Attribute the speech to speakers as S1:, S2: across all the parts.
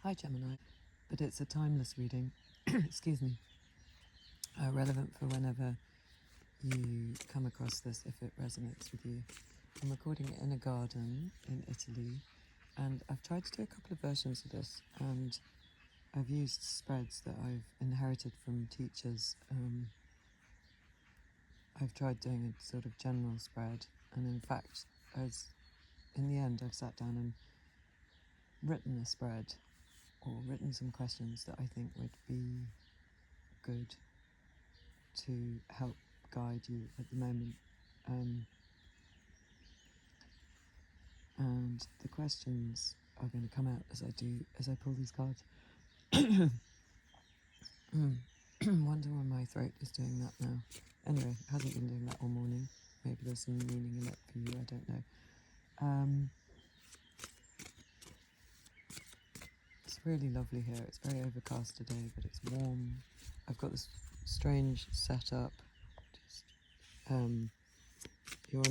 S1: Hi Gemini, but it's a timeless reading, excuse me, relevant for whenever you come across this if it resonates with you. I'm recording it in a garden in Italy, and I've tried to do a couple of versions of this, and I've used spreads that I've inherited from teachers. I've tried doing a sort of general spread, and in fact, in the end I've sat down and written a spread, or written some questions that I think would be good to help guide you at the moment. And the questions are going to come out as I pull these cards. Wonder why my throat is doing that now. Anyway, it hasn't been doing that all morning. Maybe there's some meaning in it for you, I don't know. It's really lovely here. It's very overcast today, but it's warm. I've got this strange setup. You're on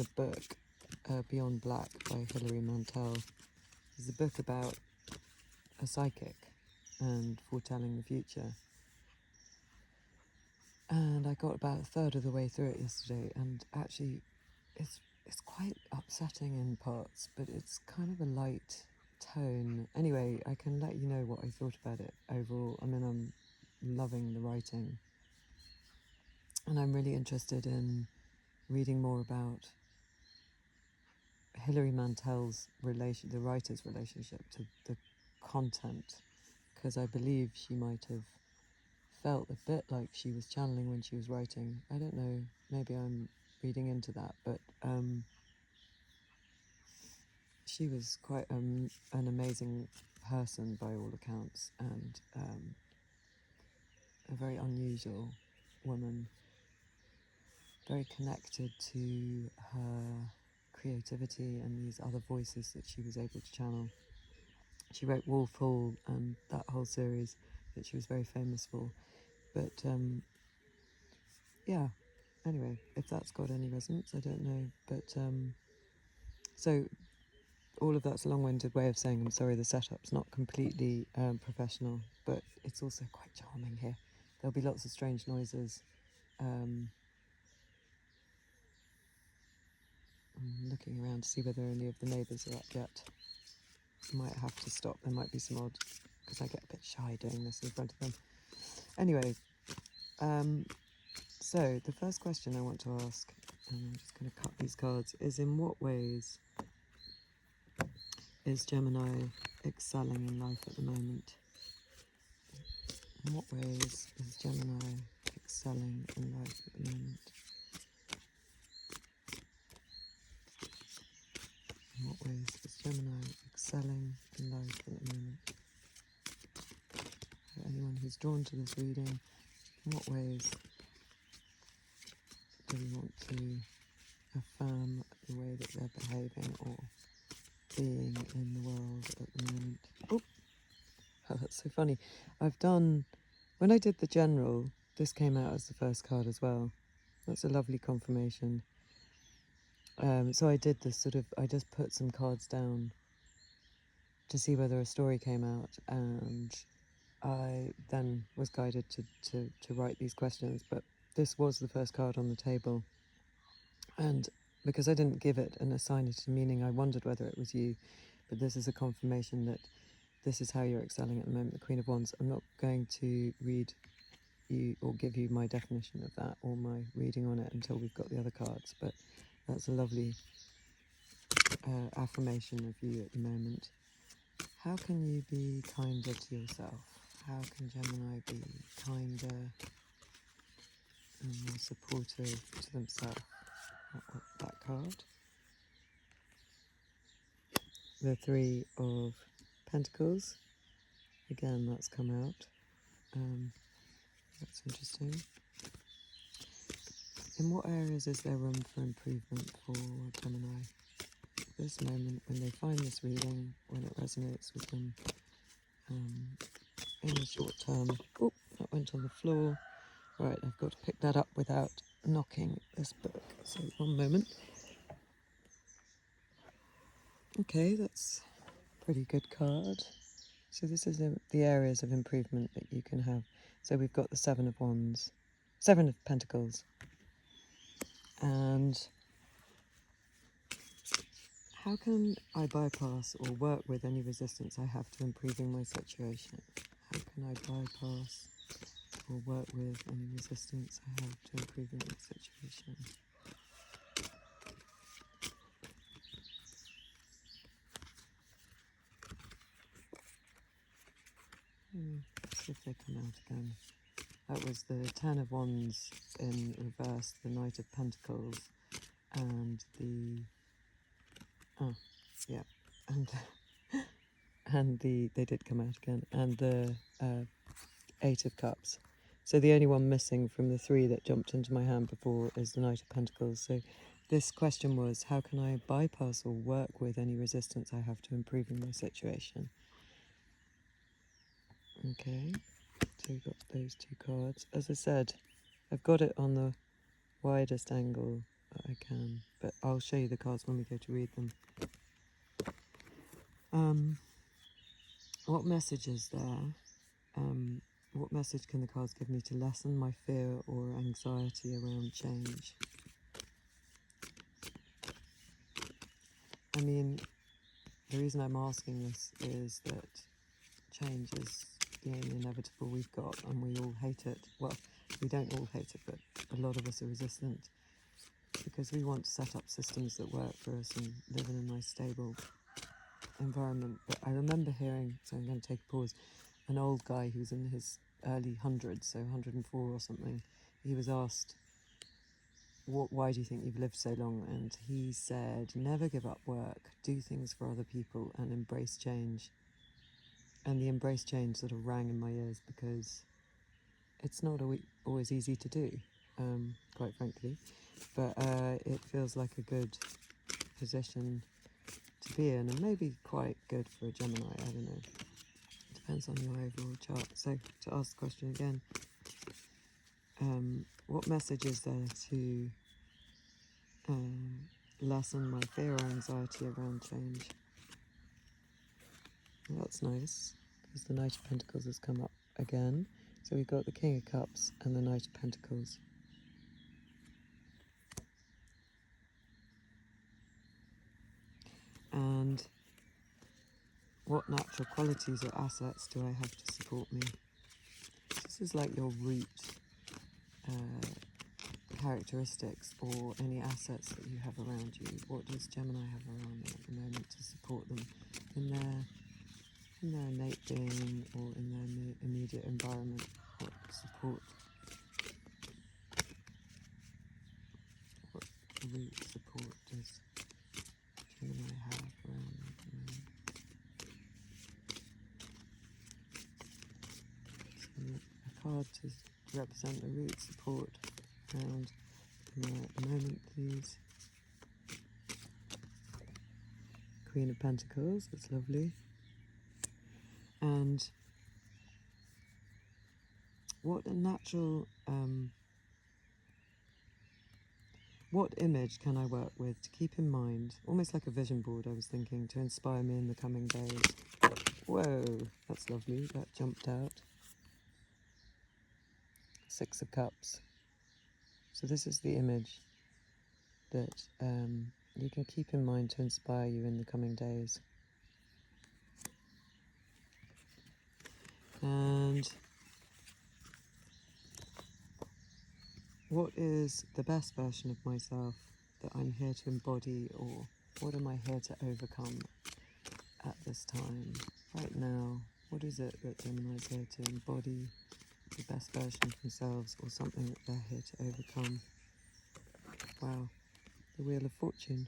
S1: a book, Beyond Black by Hilary Mantel. It's a book about a psychic and foretelling the future. And I got about a third of the way through it yesterday, and actually it's quite upsetting in parts, but it's kind of a light tone. Anyway, I can let you know what I thought about it overall. I mean, I'm loving the writing, and I'm really interested in reading more about Hilary Mantel's the writer's relationship to the content, because I believe she might have felt a bit like she was channeling when she was writing. I don't know, maybe I'm reading into that, but she was quite an amazing person by all accounts, and a very unusual woman, very connected to her creativity and these other voices that she was able to channel. She wrote Wolf Hall and that whole series that she was very famous for. But yeah, anyway, if that's got any resonance, I don't know. But so all of that's a long-winded way of saying I'm sorry the setup's not completely professional, but it's also quite charming here. There'll be lots of strange noises. I'm looking around to see whether any of the neighbours are up yet. Might have to stop. There might be some odd, because I get a bit shy doing this in front of them. Anyway, so the first question I want to ask, and I'm just going to cut these cards, is in what ways is Gemini excelling in life at the moment? In what ways is Gemini excelling in life at the moment? In what ways is Gemini excelling in life at the moment? For anyone who's drawn to this reading, in what ways do we want to affirm the way that they're behaving or being in the world at the moment? Oh, that's so funny. When I did the general, this came out as the first card as well. That's a lovely confirmation. So I did this I just put some cards down to see whether a story came out, and I then was guided to write these questions, but this was the first card on the table, and because I didn't give it and assign it a meaning, I wondered whether it was you, but this is a confirmation that this is how you're excelling at the moment, the Queen of Wands. I'm not going to read you or give you my definition of that or my reading on it until we've got the other cards, but that's a lovely affirmation of you at the moment. How can you be kinder to yourself? How can Gemini be kinder and more supportive to themselves? That card. The Three of Pentacles. Again, that's come out. That's interesting. In what areas is there room for improvement for Gemini? At this moment, when they find this reading, when it resonates with them, in the short term. Oh, that went on the floor. Right, I've got to pick that up without knocking this book. So, one moment. Okay, that's a pretty good card. So this is the areas of improvement that you can have. So we've got the Seven of Wands, Seven of Pentacles, and how can I bypass or work with any resistance I have to improving my situation? How can I bypass or work with any resistance I have to improving my situation? Let's see if they come out again. That was the Ten of Wands in reverse, the Knight of Pentacles, and the they did come out again, and the Eight of Cups. So the only one missing from the three that jumped into my hand before is the Knight of Pentacles. So this question was, how can I bypass or work with any resistance I have to improving my situation? Okay, so we've got those two cards. As I said, I've got it on the widest angle that I can, but I'll show you the cards when we go to read them. What message is there? What message can the cards give me to lessen my fear or anxiety around change? I mean, the reason I'm asking this is that change is the only inevitable we've got, and we all hate it. Well, we don't all hate it, but a lot of us are resistant because we want to set up systems that work for us and live in a nice, stable environment. But I remember hearing, so I'm going to take a pause, an old guy who was in his early hundreds, so 104 or something. He was asked, why do you think you've lived so long? And he said, never give up work, do things for other people, and embrace change. And the embrace change sort of rang in my ears because it's not always easy to do, quite frankly, but it feels like a good position to be in, and maybe quite good for a Gemini, I don't know. Depends on your overall chart. So to ask the question again, what message is there to lessen my fear or anxiety around change? Well, that's nice, because the Knight of Pentacles has come up again. So we've got the King of Cups and the Knight of Pentacles. And what natural qualities or assets do I have to support me? This is like your root characteristics or any assets that you have around you. What does Gemini have around them at the moment to support them in their innate being or in their immediate environment? What support, what root support does Gemini have around them at the moment? So a card to represent the root support around at the moment, please. Queen of Pentacles, that's lovely. And what a natural, what image can I work with to keep in mind, almost like a vision board I was thinking, to inspire me in the coming days? Whoa, that's lovely, that jumped out. Six of Cups. So this is the image that you can keep in mind to inspire you in the coming days. And what is the best version of myself that I'm here to embody, or what am I here to overcome at this time, right now? What is it that Gemini is here to embody, the best version of themselves, or something that they're here to overcome? Wow, the Wheel of Fortune.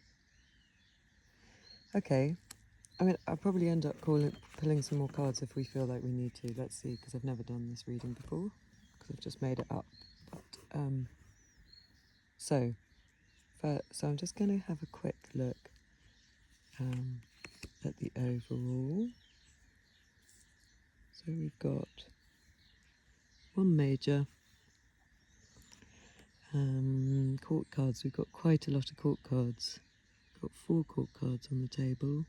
S1: Okay, I mean, I'll probably end up pulling some more cards if we feel like we need to. Let's see, because I've never done this reading before, because I've just made it up. But, so I'm just going to have a quick look at the overall. So we've got one major court cards. We've got quite a lot of court cards. We've got 4 court cards on the table.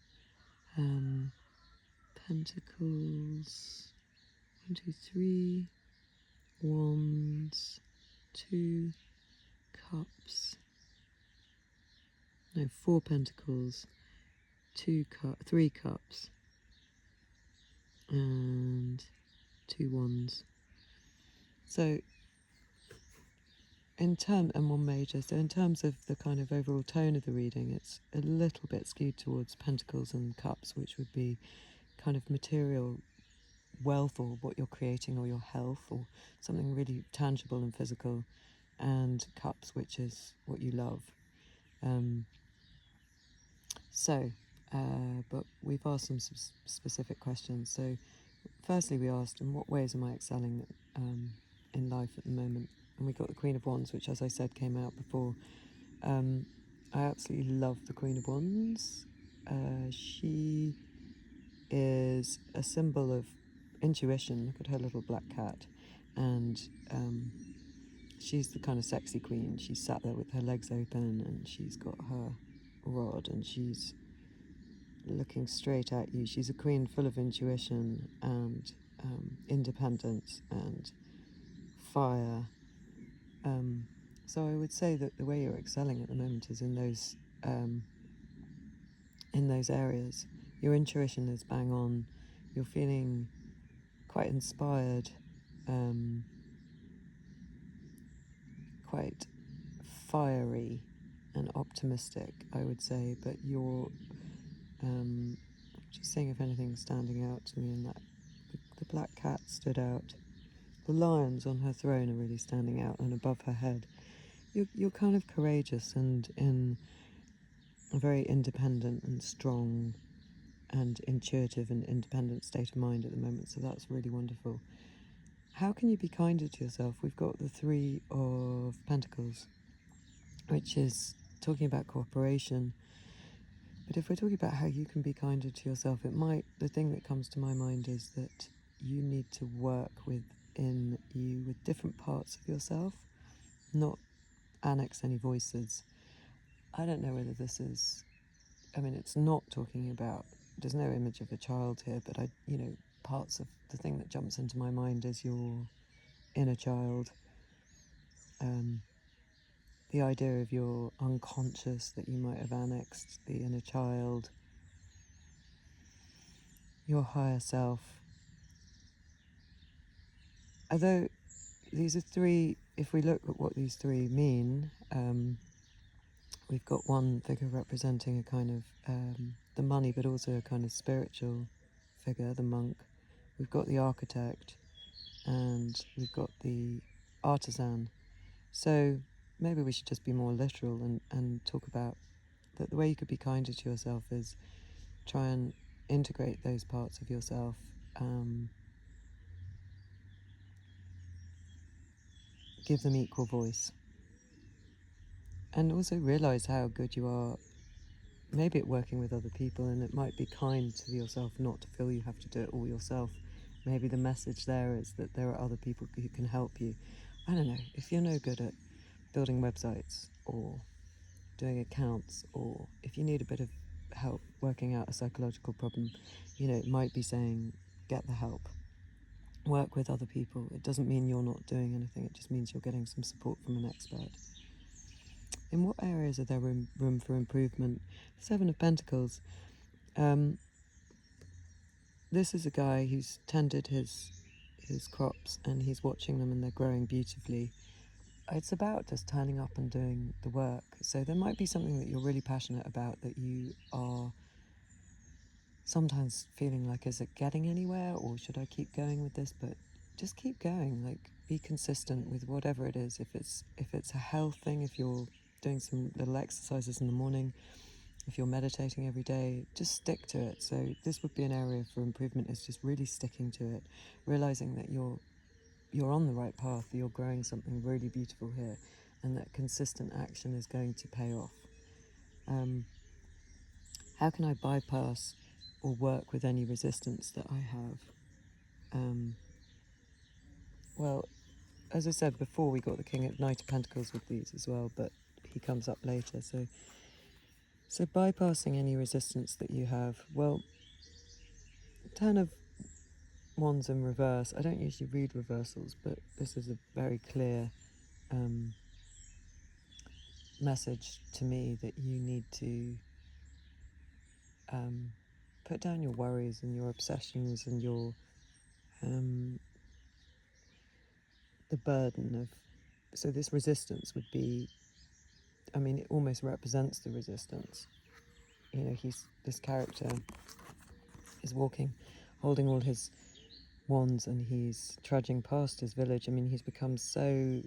S1: Pentacles, 1, 2, 3, Wands, 2 Cups, no, 4 Pentacles, 3 Cups, and 2 Wands. So and 1 Major, so in terms of the kind of overall tone of the reading, it's a little bit skewed towards Pentacles and Cups, which would be kind of material wealth or what you're creating or your health or something really tangible and physical, and Cups, which is what you love. But we've asked some specific questions. So firstly we asked, in what ways am I excelling in life at the moment? And we got the Queen of Wands, which, as I said, came out before. I absolutely love the Queen of Wands. She is a symbol of intuition. Look at her little black cat. And she's the kind of sexy queen. She's sat there with her legs open and she's got her rod and she's looking straight at you. She's a queen full of intuition and independence and fire. So I would say that the way you're excelling at the moment is in those areas. Your intuition is bang on. You're feeling quite inspired, quite fiery and optimistic, I would say. But you're just seeing if anything's standing out to me in that. The black cat stood out. The lions on her throne are really standing out and above her head. You're kind of courageous and in a very independent and strong and intuitive and independent state of mind at the moment, so that's really wonderful. How can you be kinder to yourself? We've got the 3 of Pentacles, which is talking about cooperation. But if we're talking about how you can be kinder to yourself, the thing that comes to my mind is that you need to work within you with different parts of yourself, not annex any voices. I don't know whether this is, it's not talking about, there's no image of a child here, but parts of the thing that jumps into my mind is your inner child. The idea of your unconscious that you might have annexed, the inner child, your higher self. Although these are 3, if we look at what these 3 mean, we've got one figure representing a kind of the money, but also a kind of spiritual figure, the monk. We've got the architect, and we've got the artisan. So maybe we should just be more literal and talk about that the way you could be kinder to yourself is try and integrate those parts of yourself. Give them equal voice. And also realise how good you are, maybe at working with other people, and it might be kind to yourself not to feel you have to do it all yourself. Maybe the message there is that there are other people who can help you. I don't know, if you're no good at building websites or doing accounts, or if you need a bit of help working out a psychological problem, it might be saying, get the help. Work with other people. It doesn't mean you're not doing anything, it just means you're getting some support from an expert. In what areas are there room for improvement? 7 of Pentacles. This is a guy who's tended his crops and he's watching them and they're growing beautifully. It's about just turning up and doing the work. So there might be something that you're really passionate about that you are sometimes feeling like, is it getting anywhere, or should I keep going with this? But just keep going. Like, be consistent with whatever it is. If it's a health thing, if you're doing some little exercises in the morning, if you're meditating every day, just stick to it. So this would be an area for improvement, is just really sticking to it, realizing that you're on the right path, that you're growing something really beautiful here, and that consistent action is going to pay off. How can I bypass or work with any resistance that I have? Well, as I said before, we got the Knight of Pentacles with these as well, but he comes up later. So bypassing any resistance that you have, well, Ten of Wands in reverse. I don't usually read reversals, but this is a very clear message to me that you need to put down your worries and your obsessions and your the burden of. So this resistance would be, I mean, it almost represents the resistance. You know, this character is walking, holding all his wands, and he's trudging past his village. I mean, he's become so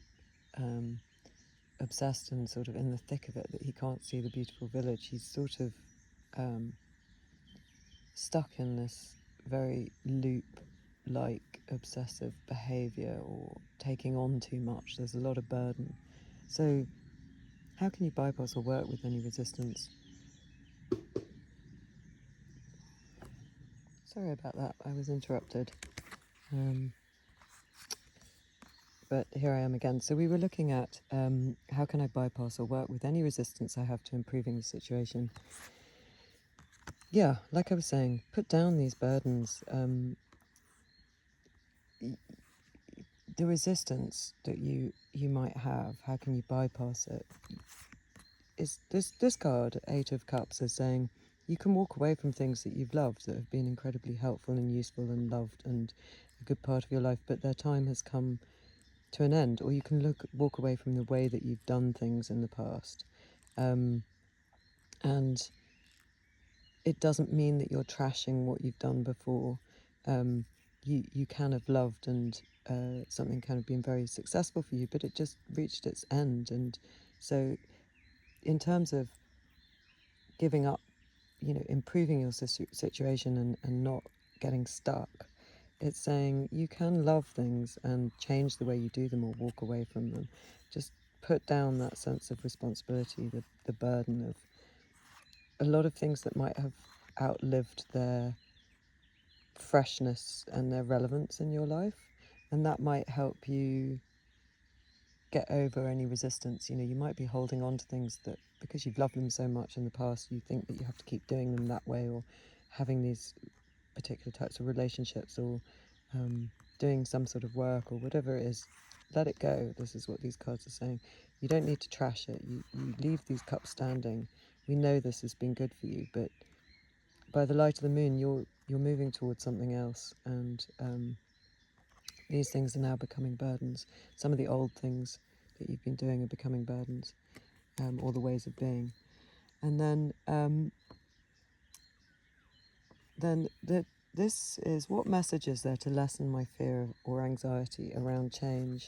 S1: obsessed and sort of in the thick of it that he can't see the beautiful village. He's sort of stuck in this very loop-like obsessive behaviour or taking on too much. There's a lot of burden. So how can you bypass or work with any resistance? Sorry about that, I was interrupted. But here I am again. So we were looking at how can I bypass or work with any resistance I have to improving the situation. Yeah, like I was saying, put down these burdens. The resistance that you might have, how can you bypass it? Is this card, Eight of Cups, is saying you can walk away from things that you've loved, that have been incredibly helpful and useful and loved and a good part of your life, but their time has come to an end. Or you can walk away from the way that you've done things in the past. And it doesn't mean that you're trashing what you've done before. You can have loved and something kind of been very successful for you, but it just reached its end. And so in terms of giving up, you know, improving your situation and not getting stuck, it's saying you can love things and change the way you do them or walk away from them. Just put down that sense of responsibility, the burden of a lot of things that might have outlived their freshness and their relevance in your life, and that might help you get over any resistance. You know, you might be holding on to things that because you've loved them so much in the past, you think that you have to keep doing them that way, or having these particular types of relationships, or doing some sort of work, or whatever it is. Let it go. This is what these cards are saying. You don't need to trash it. You leave these cups standing. We know this has been good for you, but by the light of the moon, you're moving towards something else, and these things are now becoming burdens. Some of the old things that you've been doing are becoming burdens, or the ways of being. And then this is, what message is there to lessen my fear or anxiety around change?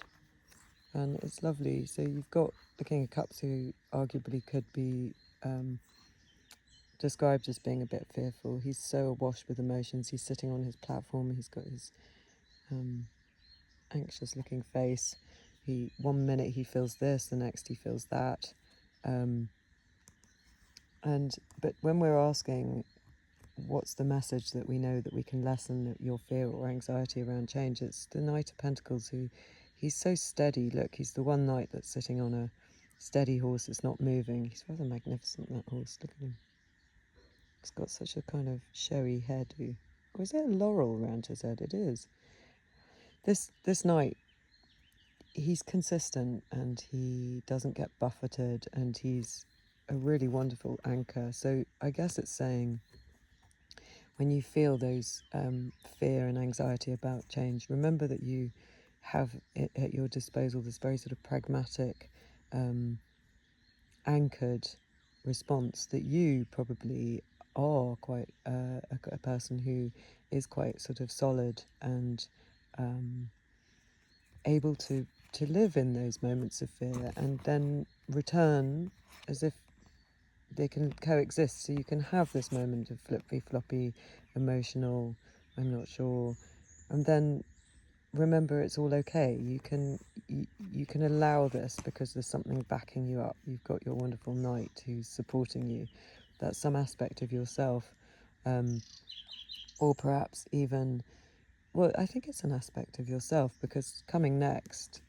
S1: And it's lovely. So you've got the King of Cups, who arguably could be described as being a bit fearful. He's so awash with emotions. He's sitting on his platform. He's got his anxious looking face. One minute he feels this, the next he feels that. But when we're asking what's the message that we know that we can lessen your fear or anxiety around change, it's the Knight of Pentacles, he's so steady. Look, he's the one knight that's sitting on a steady horse that's not moving. He's rather magnificent, that horse. Look at him. He's got such a kind of showy hairdo. Or is there a laurel around his head? It is. This knight, he's consistent and he doesn't get buffeted, and he's a really wonderful anchor. So I guess it's saying, when you feel those fear and anxiety about change, remember that you have at your disposal this very sort of pragmatic, anchored response, that you probably are quite a person who is quite sort of solid and able to live in those moments of fear and then return as if they can coexist. So you can have this moment of flippy floppy, emotional, I'm not sure, and then remember it's all okay. You can allow this because there's something backing you up. You've got your wonderful knight who's supporting you. That's some aspect of yourself, or perhaps even, well, I think it's an aspect of yourself, because coming next,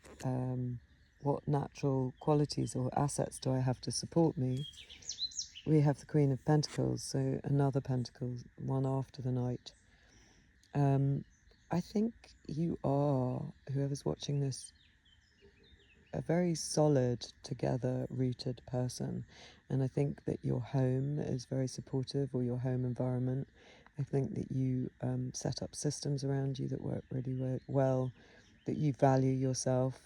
S1: what natural qualities or assets do I have to support me? We have the Queen of Pentacles, so another Pentacle, one after the Knight. I think you are, whoever's watching this, a very solid, together, rooted person. And I think that your home is very supportive, or your home environment. I think that you set up systems around you that work really well, that you value yourself.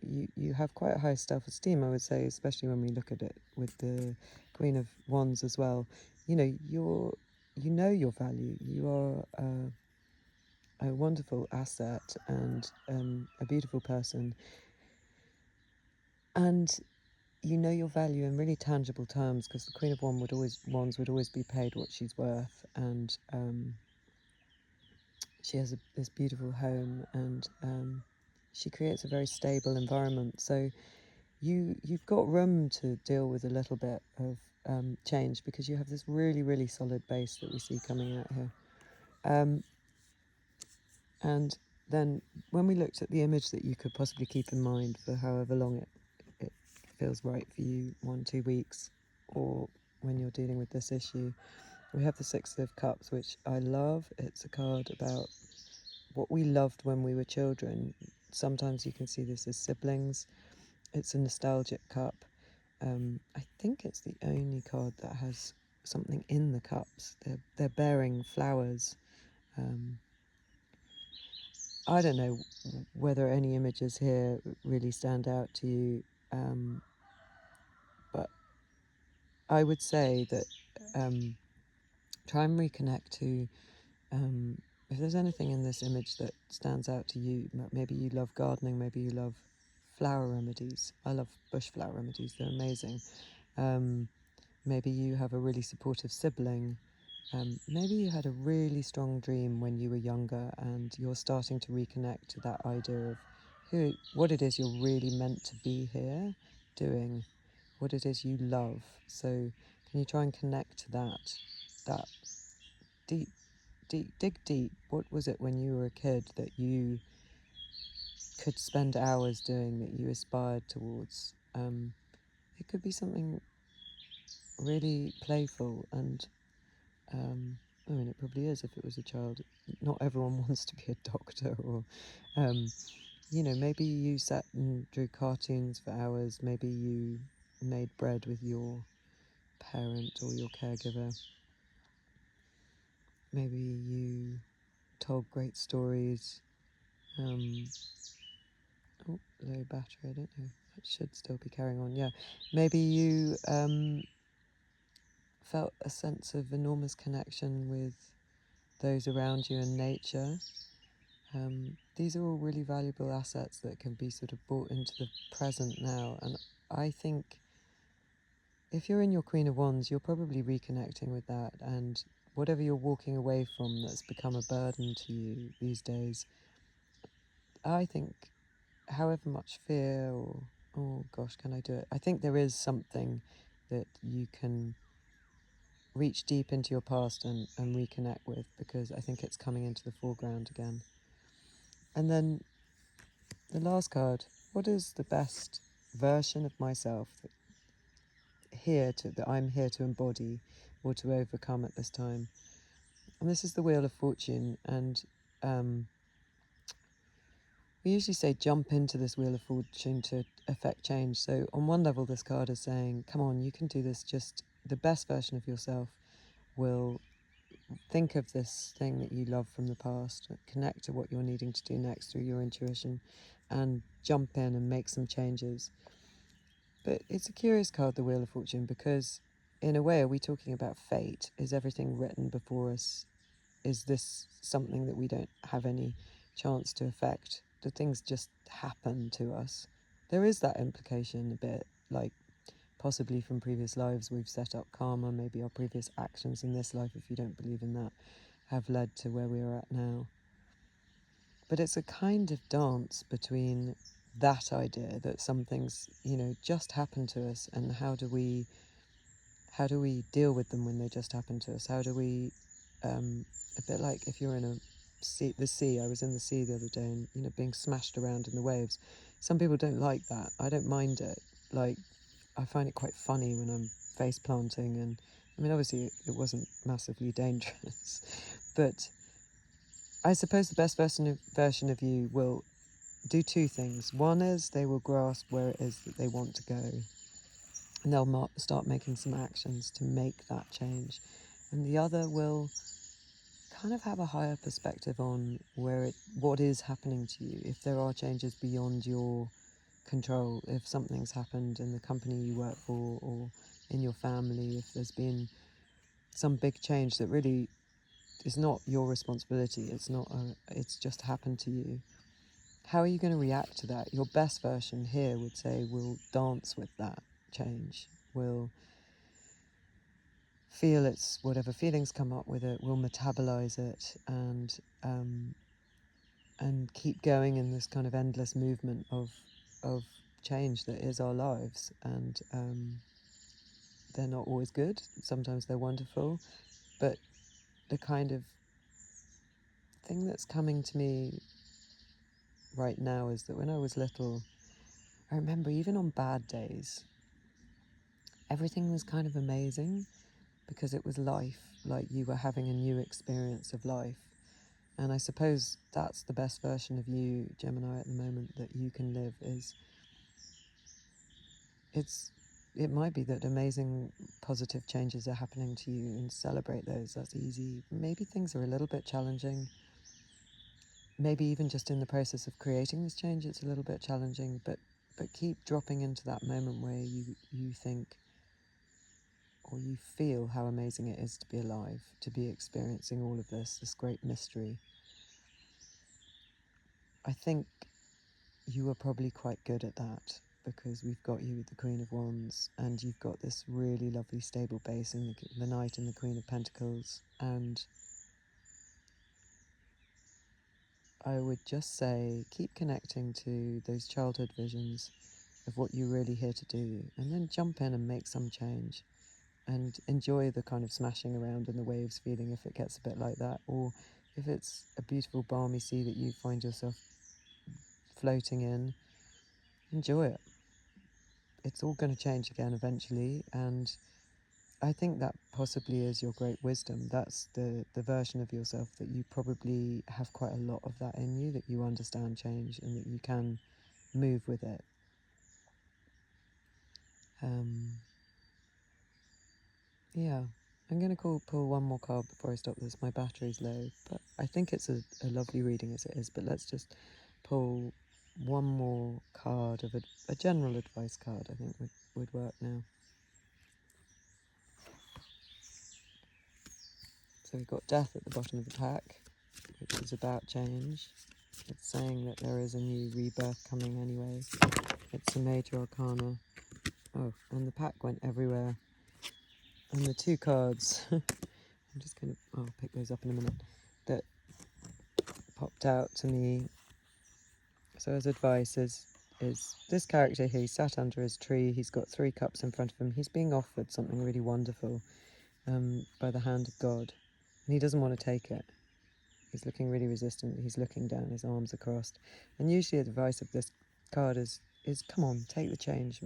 S1: You have quite a high self-esteem, I would say, especially when we look at it with the Queen of Wands as well. You know, you know your value. You are a wonderful asset and a beautiful person. And you know your value in really tangible terms, because the Queen of Wands would always be paid what she's worth, and she has this beautiful home, and she creates a very stable environment. So you've got room to deal with a little bit of change, because you have this really solid base that we see coming out here. And then when we looked at the image that you could possibly keep in mind for however long it feels right for you, 1-2 weeks, or when you're dealing with this issue, we have the Six of Cups, which I love. It's a card about what we loved when we were children. Sometimes you can see this as siblings. It's a nostalgic cup. I think it's the only card that has something in the cups. They're bearing flowers. I don't know whether any images here really stand out to you, but I would say that try and reconnect to, if there's anything in this image that stands out to you. Maybe you love gardening, maybe you love flower remedies. I love bush flower remedies, they're amazing. Maybe you have a really supportive sibling. Maybe you had a really strong dream when you were younger, and you're starting to reconnect to that idea of what it is you're really meant to be here doing, what it is you love. So can you try and connect to that deep, dig deep. What was it when you were a kid that you could spend hours doing, that you aspired towards? It could be something really playful, and I mean, it probably is if it was a child. Not everyone wants to be a doctor, or maybe you sat and drew cartoons for hours. Maybe you made bread with your parent or your caregiver. Maybe you told great stories. Oh, low battery, I don't know. That should still be carrying on. Yeah. Maybe you felt a sense of enormous connection with those around you and nature. These are all really valuable assets that can be sort of brought into the present now. And I think if you're in your Queen of Wands, you're probably reconnecting with that. And whatever you're walking away from that's become a burden to you these days, I think however much fear or, oh gosh, can I do it? I think there is something that you can reach deep into your past and reconnect with, because I think it's coming into the foreground again. And then the last card, what is the best version of myself that I'm here to embody or to overcome at this time? And this is the Wheel of Fortune, and we usually say jump into this Wheel of Fortune to affect change. So on one level, this card is saying, come on, you can do this. Just the best version of yourself will think of this thing that you love from the past, connect to what you're needing to do next through your intuition, and jump in and make some changes. But it's a curious card, the Wheel of Fortune, because in a way, are we talking about fate? Is everything written before us? Is this something that we don't have any chance to affect? Do things just happen to us? There is that implication a bit, like possibly from previous lives we've set up karma, maybe our previous actions in this life, if you don't believe in that, have led to where we are at now. But it's a kind of dance between that idea that some things, just happen to us, and how do we deal with them when they just happen to us? How do we, a bit like if you're in the sea, I was in the sea the other day, and, being smashed around in the waves. Some people don't like that. I don't mind it. Like, I find it quite funny when I'm face planting, and I mean, obviously it wasn't massively dangerous, but I suppose the best version of you will do two things. One is they will grasp where it is that they want to go, and they'll start making some actions to make that change. And the other will kind of have a higher perspective on what is happening to you. If there are changes beyond your control, if something's happened in the company you work for or in your family, if there's been some big change that really is not your responsibility, it's just happened to you. How are you going to react to that? Your best version here would say we'll dance with that change. We'll feel its whatever feelings come up with it. We'll metabolize it and keep going in this kind of endless movement of change that is our lives. And they're not always good. Sometimes they're wonderful, but the kind of thing that's coming to me right now is that when I was little, I remember even on bad days, everything was kind of amazing because it was life, like you were having a new experience of life. And I suppose that's the best version of you, Gemini, at the moment that you can live is it might be that amazing positive changes are happening to you and celebrate those. That's easy. Maybe things are a little bit challenging. Maybe even just in the process of creating this change, it's a little bit challenging, but keep dropping into that moment where you think or you feel how amazing it is to be alive, to be experiencing all of this great mystery. I think you are probably quite good at that because we've got you with the Queen of Wands and you've got this really lovely stable base in the Knight and the Queen of Pentacles. And I would just say keep connecting to those childhood visions of what you're really here to do, and then jump in and make some change and enjoy the kind of smashing around in the waves feeling if it gets a bit like that, or if it's a beautiful balmy sea that you find yourself floating in, enjoy it. It's all going to change again eventually, and I think that possibly is your great wisdom. That's the version of yourself that you probably have quite a lot of that in you, that you understand change and that you can move with it. Yeah, I'm going to pull one more card before I stop this. My battery's low, but I think it's a lovely reading as it is. But let's just pull one more card of a general advice card. I think would work now. So we've got Death at the bottom of the pack, which is about change. It's saying that there is a new rebirth coming anyway. It's a major arcana. Oh, and the pack went everywhere. And the two cards, I'm just going to, I'll pick those up in a minute, that popped out to me. So his advice is this character here, he sat under his tree, he's got 3 cups in front of him, he's being offered something really wonderful by the hand of God, and he doesn't want to take it. He's looking really resistant, he's looking down, his arms are crossed. And usually the advice of this card is come on, take the change,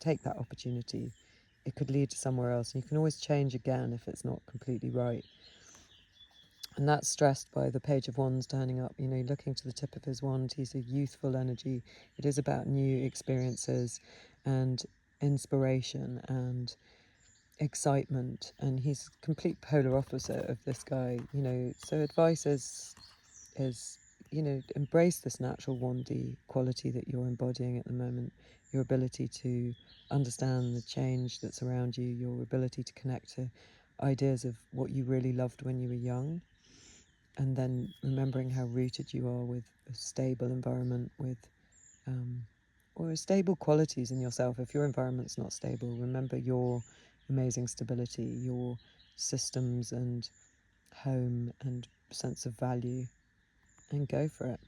S1: take that opportunity. It could lead to somewhere else, and you can always change again if it's not completely right. And that's stressed by the Page of Wands turning up, you know, looking to the tip of his wand. He's a youthful energy. It is about new experiences and inspiration and excitement. And he's complete polar opposite of this guy, you know. So advice is you know, embrace this natural wandy quality that you're embodying at the moment. Your ability to understand the change that's around you, your ability to connect to ideas of what you really loved when you were young, and then remembering how rooted you are with a stable environment, with or stable qualities in yourself. If your environment's not stable, remember your amazing stability, your systems and home and sense of value, and go for it.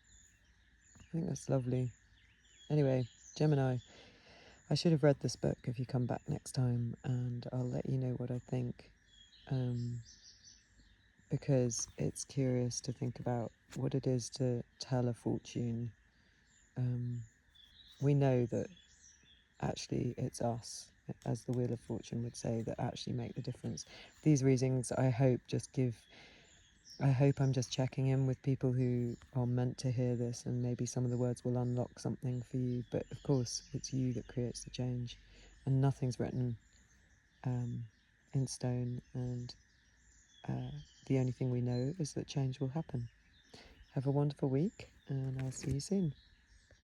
S1: I think that's lovely. Anyway, Gemini, I should have read this book if you come back next time, and I'll let you know what I think. Because it's curious to think about what it is to tell a fortune. We know that actually it's us, as the Wheel of Fortune would say, that actually make the difference. These readings, I hope, just give I hope I'm just checking in with people who are meant to hear this, and maybe some of the words will unlock something for you. But of course, it's you that creates the change, and nothing's written in stone. And the only thing we know is that change will happen. Have a wonderful week, and I'll see you soon.